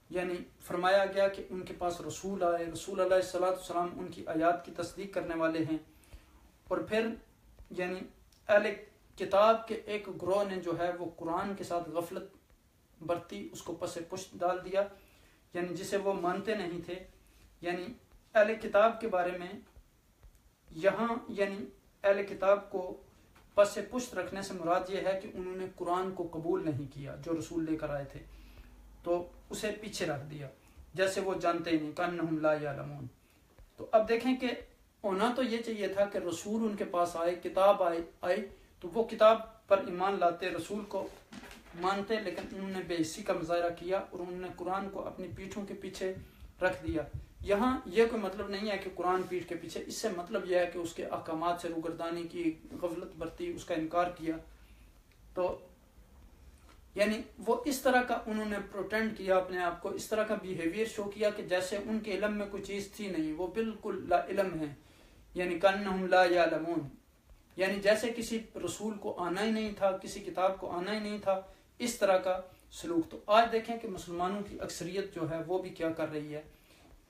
Speaker 1: یعنی فرمایا گیا کہ ان کے پاس رسول آئے، رسول علیہ السلام ان کی آیات کی تصدیق کرنے والے ہیں، اور پھر یعنی اہل کتاب کے ایک گروہ نے جو ہے وہ قرآن کے ساتھ غفلت برتی، اس کو پس پشت ڈال دیا، یعنی جسے وہ مانتے نہیں تھے۔ یعنی اہل کتاب کے بارے میں یہاں یعنی اہل کتاب کو پس پشت رکھنے سے مراد یہ ہے کہ انہوں نے قرآن کو قبول نہیں کیا جو رسول لے کر آئے تھے، تو اسے پیچھے رکھ دیا جیسے وہ جانتے ہی نہیں، کأنہم لا یعلمون۔ تو اب دیکھیں کہ ہونا تو یہ چاہیے تھا کہ رسول ان کے پاس آئے، کتاب آئی تو وہ کتاب پر ایمان لاتے، رسول کو مانتے، لیکن انہوں نے بے حسی کا مظاہرہ کیا اور انہوں نے قرآن کو اپنی پیٹھوں کے پیچھے رکھ دیا۔ یہاں یہ کوئی مطلب نہیں ہے کہ قرآن پیٹھ کے پیچھے، اس سے مطلب یہ ہے کہ اس کے احکامات سے روگردانی کی، غفلت برتی، اس کا انکار کیا۔ تو یعنی وہ اس طرح کا انہوں نے پروٹینڈ کیا اپنے آپ کو، اس طرح کا بیہیویئر شو کیا کہ جیسے ان کے علم میں کوئی چیز تھی نہیں، وہ بالکل لا علم ہے، یعنی کأنہم لا یعلمون، یعنی جیسے کسی رسول کو آنا ہی نہیں تھا، کسی کتاب کو آنا ہی نہیں تھا، اس طرح کا سلوک۔ تو آج دیکھیں کہ مسلمانوں کی اکثریت جو ہے وہ بھی کیا کر رہی ہے،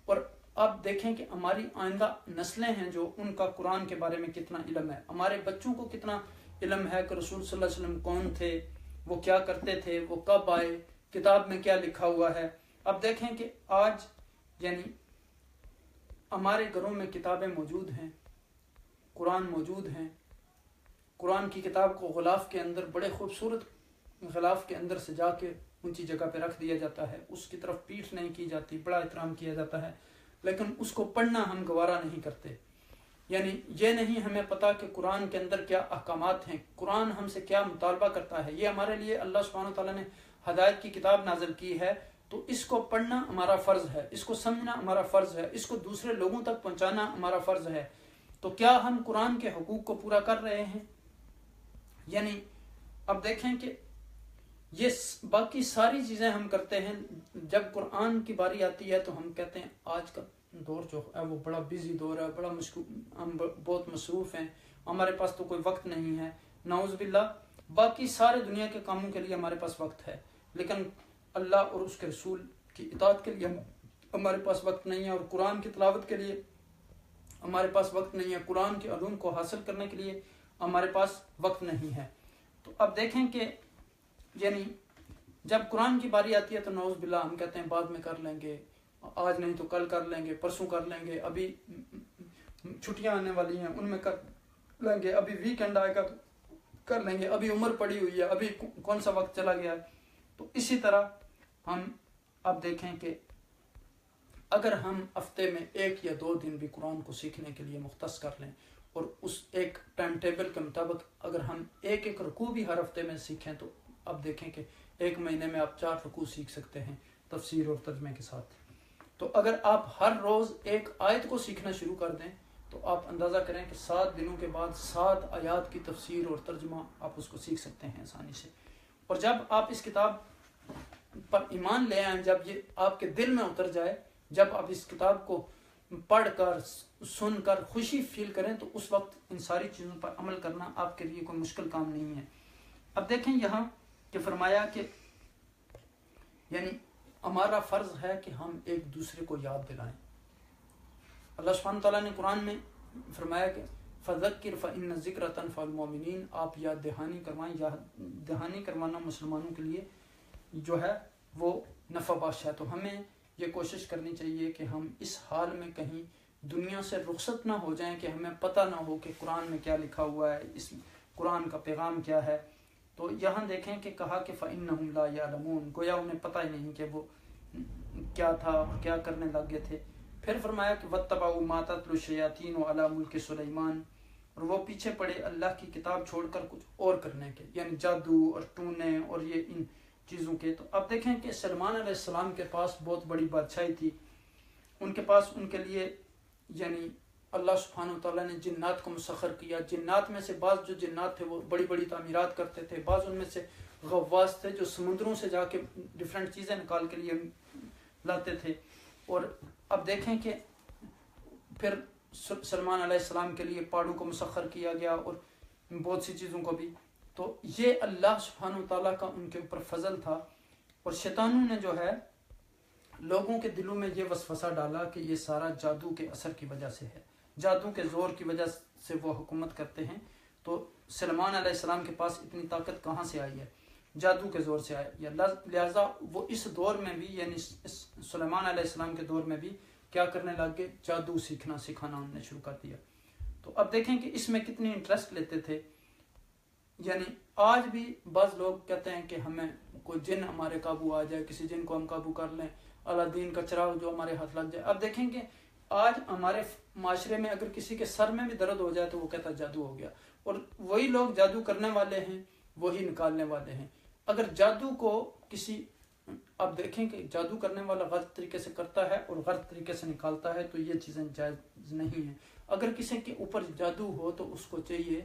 Speaker 1: اور اب دیکھیں کہ ہماری آئندہ نسلیں ہیں جو ان کا قرآن کے بارے میں کتنا علم ہے، ہمارے بچوں کو کتنا علم ہے کہ رسول صلی اللہ علیہ وسلم کون تھے، وہ کیا کرتے تھے، وہ کب آئے، کتاب میں کیا لکھا ہوا ہے۔ اب دیکھیں کہ آج یعنی ہمارے گھروں میں کتابیں موجود ہیں، قرآن موجود ہیں، قرآن کی کتاب کو غلاف کے اندر، بڑے خوبصورت غلاف کے اندر سجا کے اونچی جگہ پہ رکھ دیا جاتا ہے، اس کی طرف پیٹھ نہیں کی جاتی، بڑا احترام کیا جاتا ہے، لیکن اس کو پڑھنا ہم گوارا نہیں کرتے۔ یعنی یہ نہیں ہمیں پتا کہ قرآن کے اندر کیا احکامات ہیں، قرآن ہم سے کیا مطالبہ کرتا ہے۔ یہ ہمارے لیے اللہ سبحانہ وتعالیٰ نے ہدایت کی کتاب نازل کی ہے، تو اس کو پڑھنا ہمارا فرض ہے، اس کو سمجھنا ہمارا فرض ہے، اس کو دوسرے لوگوں تک پہنچانا ہمارا فرض ہے۔ تو کیا ہم قرآن کے حقوق کو پورا کر رہے ہیں؟ یعنی اب دیکھیں کہ یہ باقی ساری چیزیں ہم کرتے ہیں، جب قرآن کی باری آتی ہے تو ہم کہتے ہیں آج کا دور جو ہے وہ بڑا بیزی دور ہے، بڑا ہم بہت مصروف ہیں، ہمارے پاس تو کوئی وقت نہیں ہے۔ نعوذ باللہ، باقی سارے دنیا کے کاموں کے لیے ہمارے پاس وقت ہے، لیکن اللہ اور اس کے رسول کی اطاعت کے لیے ہمارے پاس وقت نہیں ہے، اور قرآن کی تلاوت کے لیے ہمارے پاس وقت نہیں ہے، قرآن کے علوم کو حاصل کرنے کے لیے ہمارے پاس وقت نہیں ہے۔ تو اب دیکھیں کہ یعنی جب قرآن کی باری آتی ہے تو نعوذ باللہ ہم کہتے ہیں بعد میں کر لیں گے، آج نہیں تو کل کر لیں گے، پرسوں کر لیں گے، ابھی چھٹیاں آنے والی ہیں ان میں کر لیں گے، ابھی ویکنڈ آئے گا کر لیں گے، ابھی عمر پڑی ہوئی ہے، ابھی کون سا وقت چلا گیا ہے۔ تو اسی طرح ہم اب دیکھیں کہ اگر ہم ہفتے میں 1 یا 2 دن بھی قرآن کو سیکھنے کے لیے مختص کر لیں، اور اس ایک ٹائم ٹیبل کے مطابق اگر ہم ایک رکوع بھی ہر ہفتے میں سیکھیں، تو اب دیکھیں کہ 1 مہینے میں آپ 4 رکوع سیکھ سکتے ہیں تفسیر اور ترجمے کے ساتھ۔ تو اگر آپ ہر روز 1 آیت کو سیکھنا شروع کر دیں تو آپ اندازہ کریں کہ 7 دنوں کے بعد 7 آیات کی تفسیر اور ترجمہ آپ اس کو سیکھ سکتے ہیں آسانی سے۔ اور جب آپ اس کتاب پر ایمان لے آئیں، جب یہ آپ کے دل میں اتر جائے، جب آپ اس کتاب کو پڑھ کر سن کر خوشی فیل کریں، تو اس وقت ان ساری چیزوں پر عمل کرنا آپ کے لیے کوئی مشکل کام نہیں ہے۔ اب دیکھیں یہاں کہ فرمایا کہ یعنی ہمارا فرض ہے کہ ہم ایک دوسرے کو یاد دلائیں۔ اللہ سبحانہ تعالیٰ نے قرآن میں فرمایا کہ فذکر فإن الذکر تنفع المؤمنین، آپ یاد دہانی کروائیں، یاد دہانی کروانا مسلمانوں کے لیے جو ہے وہ نفع بخش ہے۔ تو ہمیں یہ کوشش کرنی چاہیے کہ ہم اس حال میں کہیں دنیا سے رخصت نہ ہو جائیں کہ ہمیں پتہ نہ ہو کہ قرآن میں کیا لکھا ہوا ہے، اس قرآن کا پیغام کیا ہے۔ تو یہاں دیکھیں کہ کہا کہ فإنہم لا یعلمون، گویا انہیں پتہ ہی نہیں کہ وہ کیا تھا اور کیا کرنے لگ گئے تھے. پھر فرمایا کہ وَاتَّبَعُوا مَا تَتْلُو الشَّيَاطِينُ عَلَىٰ مُلْكِ سُلَيْمَانَ، اور وہ پیچھے پڑے اللہ کی کتاب چھوڑ کر کچھ اور کرنے کے، یعنی جادو اور ٹونے اور یہ ان چیزوں کے. تو اب دیکھیں کہ سلیمان علیہ السلام کے پاس بہت بڑی بادشاہی تھی. ان کے پاس ان کے لیے یعنی اللہ سبحانہ وتعالیٰ نے جنات کو مسخر کیا. جنات میں سے بعض جو جنات تھے وہ بڑی بڑی تعمیرات کرتے تھے، بعض ان میں سے غواص تھے جو سمندروں سے جا کے ڈیفرنٹ چیزیں نکال کے لیے لاتے تھے. اور اب دیکھیں کہ پھر سلیمان علیہ السلام کے لیے پہاڑوں کو مسخر کیا گیا اور بہت سی چیزوں کو بھی. تو یہ اللہ سبحانہ وتعالیٰ کا ان کے اوپر فضل تھا. اور شیطانوں نے جو ہے لوگوں کے دلوں میں یہ وسوسہ ڈالا کہ یہ سارا جادو کے اثر کی وجہ سے ہے، جادو کے زور کی وجہ سے وہ حکومت کرتے ہیں. تو سلیمان علیہ السلام کے پاس اتنی طاقت کہاں سے آئی ہے؟ جادو کے زور سے آئی ہے. لہٰذا وہ اس دور میں بھی یعنی سلیمان علیہ السلام کے دور میں بھی کیا کرنے لگ گئے؟ جادو سکھانا انہوں نے شروع کر دیا. تو اب دیکھیں کہ اس میں کتنی انٹرسٹ لیتے تھے. یعنی آج بھی بعض لوگ کہتے ہیں کہ ہمیں کوئی جن ہمارے قابو آ جائے، کسی جن کو ہم قابو کر لیں، الادین کا چراغ جو ہمارے ہاتھ لگ جائے. اب دیکھیں کہ آج ہمارے معاشرے میں اگر کسی کے سر میں بھی درد ہو جائے تو وہ کہتا ہے جادو ہو گیا. اور وہی لوگ جادو کرنے والے ہیں، وہی نکالنے والے ہیں. اگر جادو کو کسی اب دیکھیں کہ جادو کرنے والا غلط طریقے سے کرتا ہے اور غلط طریقے سے نکالتا ہے تو یہ چیزیں جائز نہیں ہیں. اگر کسی کے اوپر جادو ہو تو اس کو چاہیے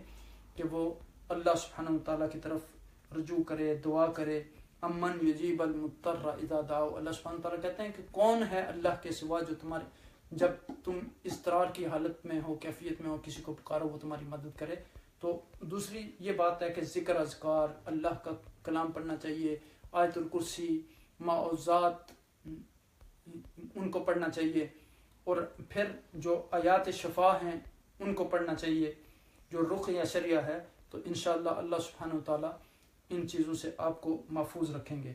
Speaker 1: کہ وہ اللہ سبحانہ وتعالیٰ کی طرف رجوع کرے، دعا کرے. امن یجیب المضطر اذا دعا، اللہ سبحانہ وتعالیٰ کہتے ہیں کہ کون ہے اللہ کے سوا جو تمہارے جب تم اضطرار کی حالت میں ہو، کیفیت میں ہو، کسی کو پکارو وہ تمہاری مدد کرے. تو دوسری یہ بات ہے کہ ذکر اذکار، اللہ کا کلام پڑھنا چاہیے، آیت الکرسی، معوذات ان کو پڑھنا چاہیے. اور پھر جو آیات شفا ہیں ان کو پڑھنا چاہیے، جو رقیہ شریعہ ہے. تو انشاءاللہ اللہ سبحانہ وتعالیٰ ان چیزوں سے آپ کو محفوظ رکھیں گے.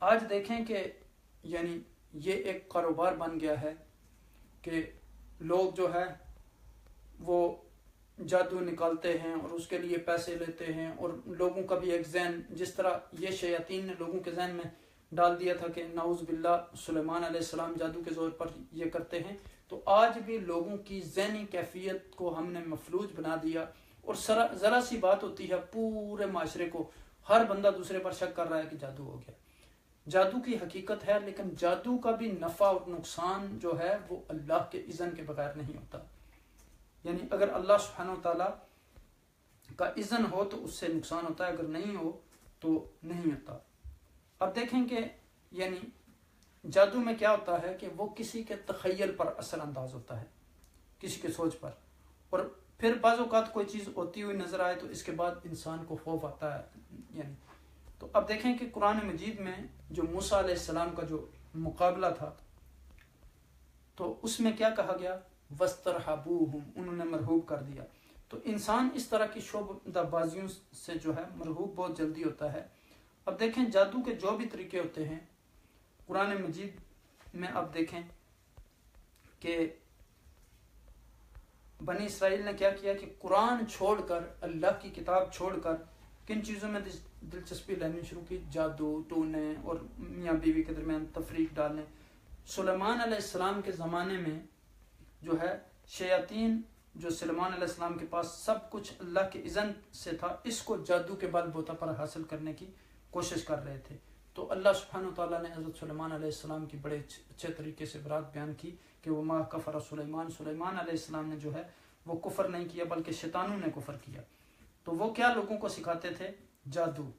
Speaker 1: آج دیکھیں کہ یعنی یہ ایک کاروبار بن گیا ہے کہ لوگ جو ہے وہ جادو نکالتے ہیں اور اس کے لیے پیسے لیتے ہیں. اور لوگوں کا بھی ایک ذہن، جس طرح یہ شیاطین نے لوگوں کے ذہن میں ڈال دیا تھا کہ نعوذ باللہ سلیمان علیہ السلام جادو کے زور پر یہ کرتے ہیں، تو آج بھی لوگوں کی ذہنی کیفیت کو ہم نے مفلوج بنا دیا. اور ذرا سی بات ہوتی ہے پورے معاشرے کو ہر بندہ دوسرے پر شک کر رہا ہے کہ جادو ہو گیا. جادو کی حقیقت ہے، لیکن جادو کا بھی نفع اور نقصان جو ہے وہ اللہ کے اذن کے بغیر نہیں ہوتا. یعنی اگر اللہ سبحانہ وتعالیٰ کا اذن ہو تو اس سے نقصان ہوتا ہے، اگر نہیں ہو تو نہیں ہوتا. اب دیکھیں کہ یعنی جادو میں کیا ہوتا ہے کہ وہ کسی کے تخیل پر اثر انداز ہوتا ہے، کسی کے سوچ پر. اور پھر بعض اوقات کوئی چیز ہوتی ہوئی نظر آئے تو اس کے بعد انسان کو خوف آتا ہے. یعنی تو اب دیکھیں کہ قرآن مجید میں جو موسیٰ علیہ السلام کا جو مقابلہ تھا تو اس میں کیا کہا گیا؟ وَاسْتَرْحَبُوهُمْ، انہوں نے مرحوب کر دیا. تو انسان اس طرح کی شعبدہ بازیوں سے جو ہے مرحوب بہت جلدی ہوتا ہے. اب دیکھیں جادو کے جو بھی طریقے ہوتے ہیں قرآن مجید میں، اب دیکھیں کہ بنی اسرائیل نے کیا کیا کہ قرآن چھوڑ کر، اللہ کی کتاب چھوڑ کر کن چیزوں میں دلچسپی لینی شروع کی؟ جادو، ٹونے اور میاں بیوی کے درمیان تفریق ڈالنے. سلیمان علیہ السلام کے زمانے میں جو ہے شیاطین جو سلیمان علیہ السلام کے پاس سب کچھ اللہ کے اذن سے تھا، اس کو جادو کے بل بوتا پر حاصل کرنے کی کوشش کر رہے تھے. تو اللہ سبحانہ وتعالیٰ نے حضرت سلیمان علیہ السلام کی بڑے اچھے طریقے سے برات بیان کی کہ وہ ما کفر سلیمان علیہ السلام نے جو ہے وہ کفر نہیں کیا بلکہ شیطانوں نے کفر کیا. تو وہ کیا لوگوں کو سکھاتے تھے؟ جادو.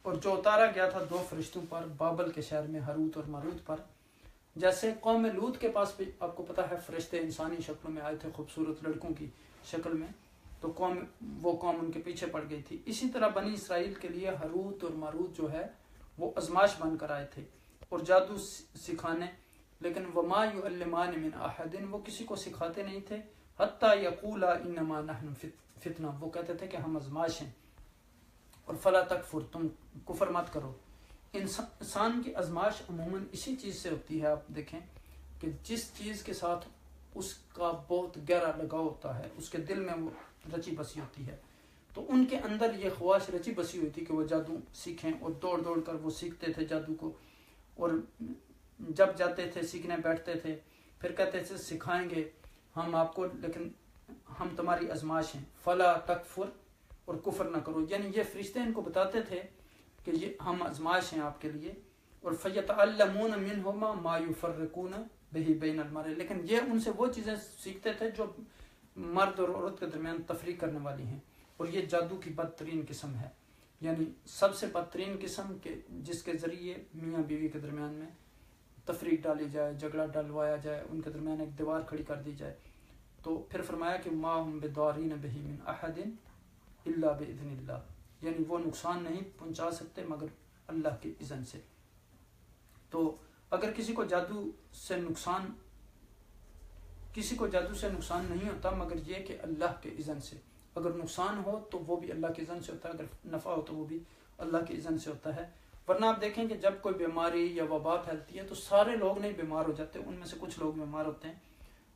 Speaker 1: اور جو اتارا گیا تھا دو فرشتوں پر بابل کے شہر میں، ہاروت اور ماروت پر. جیسے قوم لوط کے پاس بھی آپ کو پتہ ہے فرشتے انسانی شکلوں میں آئے تھے، خوبصورت لڑکوں کی شکل میں، تو وہ قوم ان کے پیچھے پڑ گئی تھی. اسی طرح بنی اسرائیل کے لیے ہاروت اور ماروت جو ہے وہ ازمائش بن کر آئے تھے اور جادو سکھانے. لیکن وما یعلمان من احد، وہ کسی کو سکھاتے نہیں تھے. حتی یقولا انما نحن فتنہ، وہ کہتے تھے کہ ہم ازمائش ہیں. اور فلا تکفر، تم کفر مت کرو. انسان کی ازمائش عموماً اسی چیز سے ہوتی ہے. آپ دیکھیں کہ جس چیز کے ساتھ اس کا بہت گہرا لگاؤ ہوتا ہے، اس کے دل میں وہ رچی بسی ہوتی ہے. تو ان کے اندر یہ خواہش رچی بسی ہوئی تھی کہ وہ جادو سیکھیں، اور دوڑ دوڑ کر وہ سیکھتے تھے جادو کو. اور جب جاتے تھے سیکھنے بیٹھتے تھے پھر کہتے تھے سکھائیں گے ہم آپ کو، لیکن ہم تمہاری آزمائش ہیں، فلا تکفر، اور کفر نہ کرو. یعنی یہ فرشتے ان کو بتاتے تھے کہ یہ ہم آزمائش ہیں آپ کے لیے. اور فَيَتَعَلَّمُونَ مِنْهُمَا مَا يُفَرِّقُونَ بِهِ بَيْنَ الْمَرْءِ، لیکن یہ ان سے وہ چیزیں سیکھتے تھے جو مرد اور عورت کے درمیان تفریق کرنے والی ہیں. اور یہ جادو کی بدترین قسم ہے، یعنی سب سے بدترین قسم کہ جس کے ذریعے میاں بیوی کے درمیان میں تفریق ڈالی جائے، جھگڑا ڈلوایا جائے، ان کے درمیان ایک دیوار کھڑی کر دی جائے. تو پھر فرمایا کہ ما هم بضارین بہ من احد الا باذن اللہ، یعنی وہ نقصان نہیں پہنچا سکتے مگر اللہ کے اذن سے. تو اگر کسی کو جادو سے نقصان نہیں ہوتا مگر یہ کہ اللہ کے اذن سے. اگر نقصان ہو تو وہ بھی اللہ کے اذن سے ہوتا ہے، اگر نفع ہو تو وہ بھی اللہ کے اذن سے ہوتا ہے. ورنہ آپ دیکھیں کہ جب کوئی بیماری یا وبا پھیلتی ہے تو سارے لوگ نہیں بیمار ہو جاتے، ان میں سے کچھ لوگ بیمار ہوتے ہیں.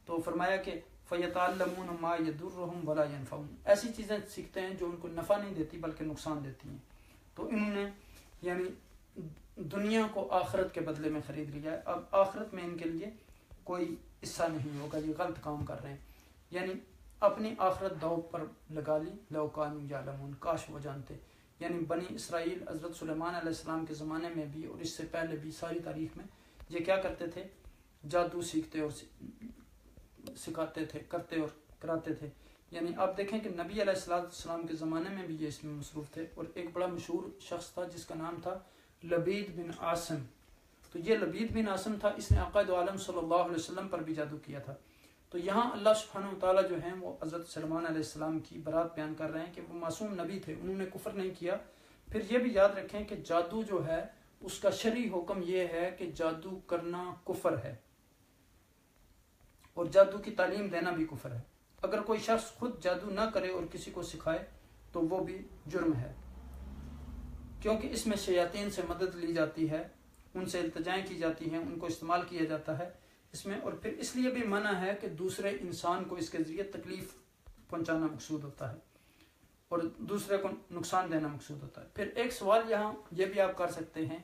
Speaker 1: تو فرمایا کہ فَيَتَعَلَّمُونَ مَا يَضُرُّهُمْ وَلَا يَنْفَعُهُمْ، ایسی چیزیں سیکھتے ہیں جو ان کو نفع نہیں دیتی بلکہ نقصان دیتی ہیں. تو انہوں نے یعنی دنیا کو آخرت کے بدلے میں خرید لیا ہے. اب آخرت میں ان کے لیے کوئی حصہ نہیں ہوگا، یہ غلط کام کر رہے ہیں. یعنی اپنی آخرت داؤ پر لگا لی، لو کانوا یعلمون، کاش وہ جانتے. یعنی بنی اسرائیل حضرت سلیمان علیہ السلام کے زمانے میں بھی اور اس سے پہلے بھی ساری تاریخ میں یہ کیا کرتے تھے؟ جادو سیکھتے اور سکھاتے تھے، کرتے اور کراتے تھے. یعنی آپ دیکھیں کہ نبی علیہ السلام کے زمانے میں بھی یہ اس میں مصروف تھے. اور ایک بڑا مشہور شخص تھا جس کا نام تھا لبید بن عاصم. تو یہ لبید بن عاصم تھا، اس نے آقا دو عالم صلی اللہ علیہ وسلم پر بھی جادو کیا تھا. تو یہاں اللہ سبحانہ وتعالیٰ جو ہیں وہ حضرت سلیمان علیہ السلام کی برات بیان کر رہے ہیں کہ وہ معصوم نبی تھے، انہوں نے کفر نہیں کیا. پھر یہ بھی یاد رکھیں کہ جادو جو ہے اس کا شرعی حکم یہ ہے کہ جادو کرنا کفر ہے، اور جادو کی تعلیم دینا بھی کفر ہے. اگر کوئی شخص خود جادو نہ کرے اور کسی کو سکھائے تو وہ بھی جرم ہے، کیونکہ اس میں شیاطین سے مدد لی جاتی ہے، ان سے التجائیں کی جاتی ہیں، ان کو استعمال کیا جاتا ہے اس میں. اور پھر اس لیے بھی منع ہے کہ دوسرے انسان کو اس کے ذریعے تکلیف پہنچانا مقصود ہوتا ہے اور دوسرے کو نقصان دینا مقصود ہوتا ہے. پھر ایک سوال یہاں یہ بھی آپ کر سکتے ہیں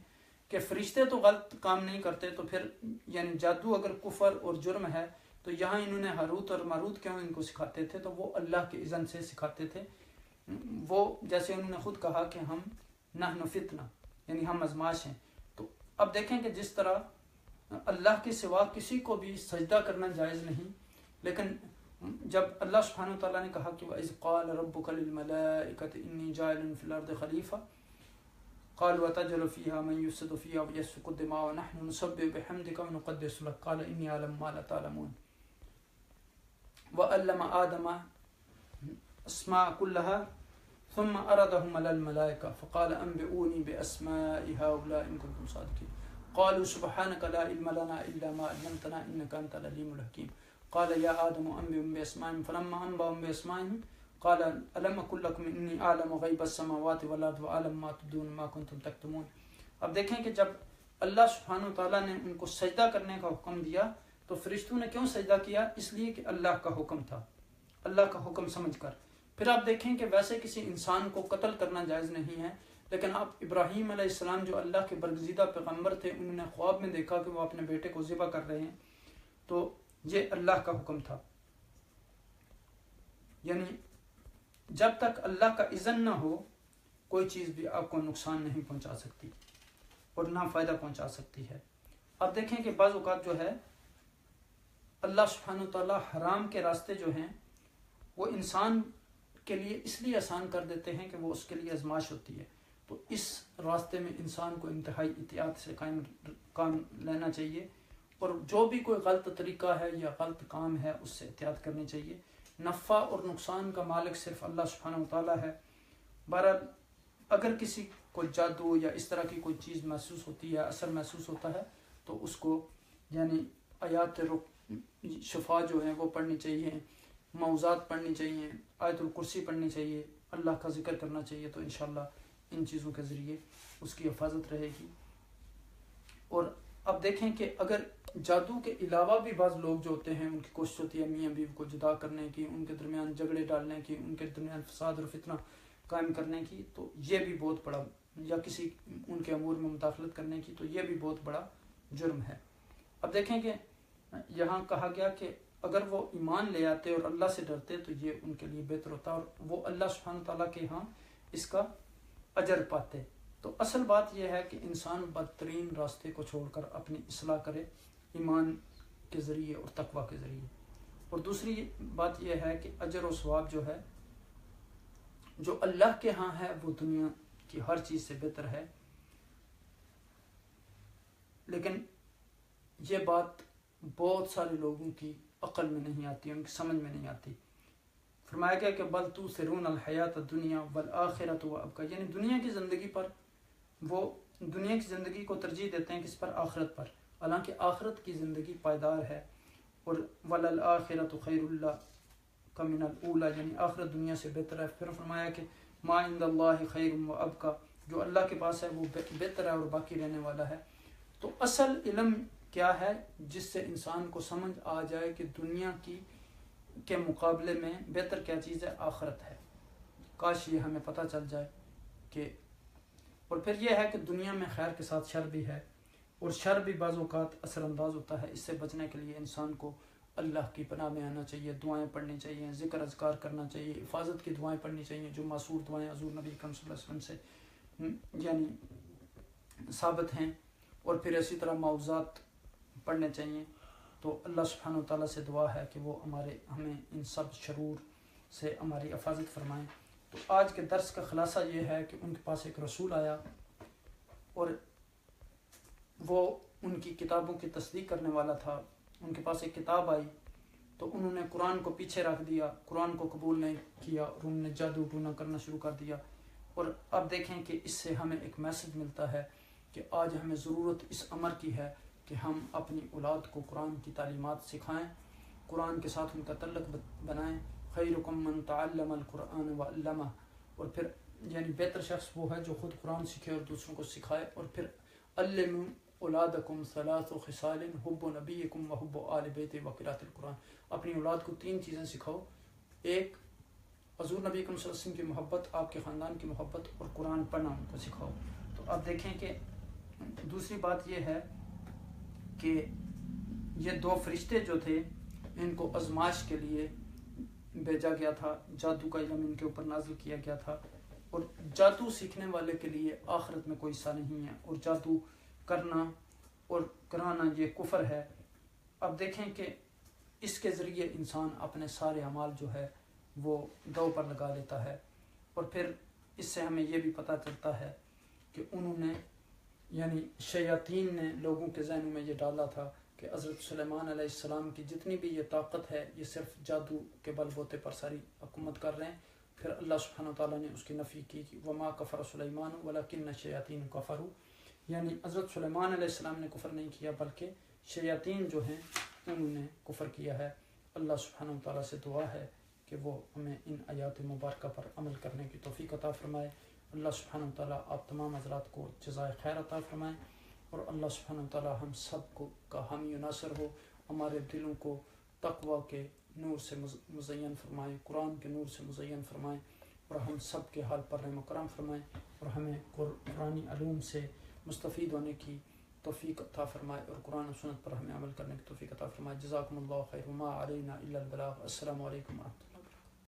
Speaker 1: کہ فرشتے تو غلط کام نہیں کرتے، تو پھر یعنی جادو اگر کفر اور جرم ہے تو یہاں انہوں نے ہاروت اور ماروت کیوں ان کو سکھاتے تھے؟ تو وہ اللہ کے اذن سے سکھاتے تھے. وہ جیسے انہوں نے خود کہا کہ ہم نحن فتنہ، یعنی ہم آزمائش ہیں. تو اب دیکھیں کہ جس طرح اللہ کے سوا کسی کو بھی سجدہ کرنا جائز نہیں، لیکن جب اللہ سبحانہ وتعالیٰ نے کہا کہ وَإِذْ قَالَ رَبُّكَ لِلْمَلَائِكَةِ إِنِّي جَاعِلٌ فِي الْأَرْضِ خَلِيفَةً قالوا وتجعل فيها من يفسد فيها ويسفك الدماء ونحن نسبح بحمدك ونقدس لك قال إني أعلم ما لا تعلمون وعلم آدم الأسماء كلها ثم عرضهم على الملائكة فقال أنبئوني بأسماء هؤلاء إن كنتم صادقين قالوا سبحانك لا علم لنا إلا ما علمتنا إنك أنت العليم الحكيم قال يا آدم أنبئهم بأسمائهم فلما أنبأهم بأسمائهم قال ألم أقل لكم إني أعلم غيب السماوات والأرض وأعلم ما تبدون ما كنتم تكتمون. اب دیکھیں کہ جب اللہ سبحانہ وتعالیٰ نے ان کو سجدہ کرنے کا حکم دیا تو فرشتوں نے کیوں سجدہ کیا؟ اس لیے کہ اللہ کا حکم تھا، اللہ کا حکم سمجھ کر. پھر آپ دیکھیں کہ ویسے کسی انسان کو قتل کرنا جائز نہیں ہے، لیکن آپ ابراہیم علیہ السلام جو اللہ کے برگزیدہ پیغمبر تھے، انہوں نے خواب میں دیکھا کہ وہ اپنے بیٹے کو ذبح کر رہے ہیں، تو یہ اللہ کا حکم تھا. یعنی جب تک اللہ کا اذن نہ ہو کوئی چیز بھی آپ کو نقصان نہیں پہنچا سکتی اور نہ فائدہ پہنچا سکتی ہے. آپ دیکھیں کہ بعض اوقات جو ہے اللہ سبحانہ وتعالیٰ حرام کے راستے جو ہیں وہ انسان کے لیے اس لیے آسان کر دیتے ہیں کہ وہ اس کے لیے آزمائش ہوتی ہے. تو اس راستے میں انسان کو انتہائی احتیاط سے کام لینا چاہیے، اور جو بھی کوئی غلط طریقہ ہے یا غلط کام ہے اس سے احتیاط کرنی چاہیے. نفع اور نقصان کا مالک صرف اللہ سبحانہ وتعالیٰ ہے. بہرحال اگر کسی کو جادو یا اس طرح کی کوئی چیز محسوس ہوتی ہے، اثر محسوس ہوتا ہے، تو اس کو یعنی آیات شفا جو ہیں وہ پڑھنی چاہیے، موعظات پڑھنی چاہیے، آیت الکرسی پڑھنی چاہیے، اللہ کا ذکر کرنا چاہیے. تو انشاءاللہ ان چیزوں کے ذریعے اس کی حفاظت رہے گی. اور اب دیکھیں کہ اگر جادو کے علاوہ بھی بعض لوگ جو ہوتے ہیں ان کی کوشش ہوتی ہے میاں بیوی کو جدا کرنے کی، ان کے درمیان جھگڑے ڈالنے کی، ان کے درمیان فساد اور فتنہ قائم کرنے کی، تو یہ بھی بہت بڑا یا کسی ان کے امور میں مداخلت کرنے کی، تو یہ بھی بہت بڑا جرم ہے۔ اب دیکھیں کہ یہاں کہا گیا کہ اگر وہ ایمان لے آتے اور اللہ سے ڈرتے تو یہ ان کے لیے بہتر ہوتا اور وہ اللہ سبحانہ تعالیٰ کے ہاں اس کا اجر پاتے۔ تو اصل بات یہ ہے کہ انسان بدترین راستے کو چھوڑ کر اپنی اصلاح کرے ایمان کے ذریعے اور تقوی کے ذریعے۔ اور دوسری بات یہ ہے کہ اجر و ثواب جو ہے جو اللہ کے ہاں ہے وہ دنیا کی ہر چیز سے بہتر ہے، لیکن یہ بات بہت سارے لوگوں کی عقل میں نہیں آتی، ان کی سمجھ میں نہیں آتی۔ فرمایا گیا کہ بل تؤثرون الحیات الدنیا والآخرۃ وابقیٰ، یعنی دنیا کی زندگی پر وہ دنیا کی زندگی کو ترجیح دیتے ہیں کس پر؟ آخرت پر، حالانکہ آخرت کی زندگی پائیدار ہے۔ اور وللآخرۃ خیر لک من الاولی، یعنی آخرت دنیا سے بہتر ہے۔ پھر فرمایا کہ ما عند اللہ خیر وابقیٰ، جو اللہ کے پاس ہے وہ بہتر ہے اور باقی رہنے والا ہے۔ تو اصل علم کیا ہے؟ جس سے انسان کو سمجھ آ جائے کہ دنیا کے مقابلے میں بہتر کیا چیز ہے؟ آخرت ہے۔ کاش یہ ہمیں پتہ چل جائے کہ، اور پھر یہ ہے کہ دنیا میں خیر کے ساتھ شر بھی ہے، اور شر بھی بعض اوقات اثر انداز ہوتا ہے۔ اس سے بچنے کے لیے انسان کو اللہ کی پناہ میں آنا چاہیے، دعائیں پڑھنی چاہیے، ذکر اذکار کرنا چاہیے، حفاظت کی دعائیں پڑھنی چاہیے، جو معصور دعائیں حضور نبی کریم صلی اللہ علیہ وسلم سے یعنی ثابت ہیں، اور پھر اسی طرح معوذات پڑھنے چاہیے۔ تو اللہ سبحانہ و تعالیٰ سے دعا ہے کہ وہ ہمیں ان سب شرور سے ہماری حفاظت فرمائیں۔ تو آج کے درس کا خلاصہ یہ ہے کہ ان کے پاس ایک رسول آیا اور وہ ان کی کتابوں کی تصدیق کرنے والا تھا۔ ان کے پاس ایک کتاب آئی تو انہوں نے قرآن کو پیچھے رکھ دیا، قرآن کو قبول نہیں کیا، اور انہوں نے جادو ٹونا کرنا شروع کر دیا۔ اور اب دیکھیں کہ اس سے ہمیں ایک میسج ملتا ہے کہ آج ہمیں ضرورت اس امر کی ہے کہ ہم اپنی اولاد کو قرآن کی تعلیمات سکھائیں، قرآن کے ساتھ ان کا تعلق بنائیں۔ خیرکم من تعلم القرآن وعلمہ، اور پھر یعنی بہتر شخص وہ ہے جو خود قرآن سیکھے اور دوسروں کو سکھائے۔ اور پھر علموا اولادکم ثلاث خصال حب نبیکم وحب آل بیت وقراءۃ القرآن، اپنی اولاد کو 3 چیزیں سکھاؤ، ایک حضور نبی کریم صلی اللہ علیہ وسلم کی محبت، آپ کے خاندان کی محبت، اور قرآن پڑھنا ان کو سکھاؤ۔ تو اب دیکھیں کہ دوسری بات یہ ہے کہ یہ 2 فرشتے جو تھے ان کو آزمائش کے لیے بھیجا گیا تھا، جادو کا علم ان کے اوپر نازل کیا گیا تھا، اور جادو سیکھنے والے کے لیے آخرت میں کوئی حصہ نہیں ہے، اور جادو کرنا اور کرانا یہ کفر ہے۔ اب دیکھیں کہ اس کے ذریعے انسان اپنے سارے اعمال جو ہے وہ دو پر لگا لیتا ہے۔ اور پھر اس سے ہمیں یہ بھی پتہ چلتا ہے کہ انہوں نے یعنی شیاطین نے لوگوں کے ذہنوں میں یہ ڈالا تھا کہ حضرت سلیمان علیہ السلام کی جتنی بھی یہ طاقت ہے یہ صرف جادو کے بل بوتے پر ساری حکومت کر رہے ہیں۔ پھر اللہ سبحانہ وتعالیٰ نے اس کی نفی کی کہ وما کفر سلیمان ولکن الشیاطین کفروا، یعنی حضرت سلیمان علیہ السلام نے کفر نہیں کیا بلکہ شیاطین جو ہیں انہوں نے کفر کیا ہے۔ اللہ سبحانہ وتعالیٰ سے دعا ہے کہ وہ ہمیں ان آیات مبارکہ پر عمل کرنے کی توفیق عطا فرمائے۔ اللہ سبحانہ وتعالیٰ آپ تمام حضرات کو جزائے خیر عطا فرمائیں، اور اللہ سبحانہ وتعالیٰ ہم سب کو کا حامی و ناصر ہو، ہمارے دلوں کو تقوی کے نور سے مزین فرمائیں، قرآن کے نور سے مزین فرمائیں، اور ہم سب کے حال پر رحم و کرم فرمائیں، اور ہمیں قرآنی علوم سے مستفید ہونے کی توفیق عطا فرمائے، اور قرآن و سنت پر ہمیں عمل کرنے کی توفیق عطا فرمائے۔ جزاکم اللہ خیر، وما علینا الا البلاغ۔ السلام علیکم ورحمۃ اللہ۔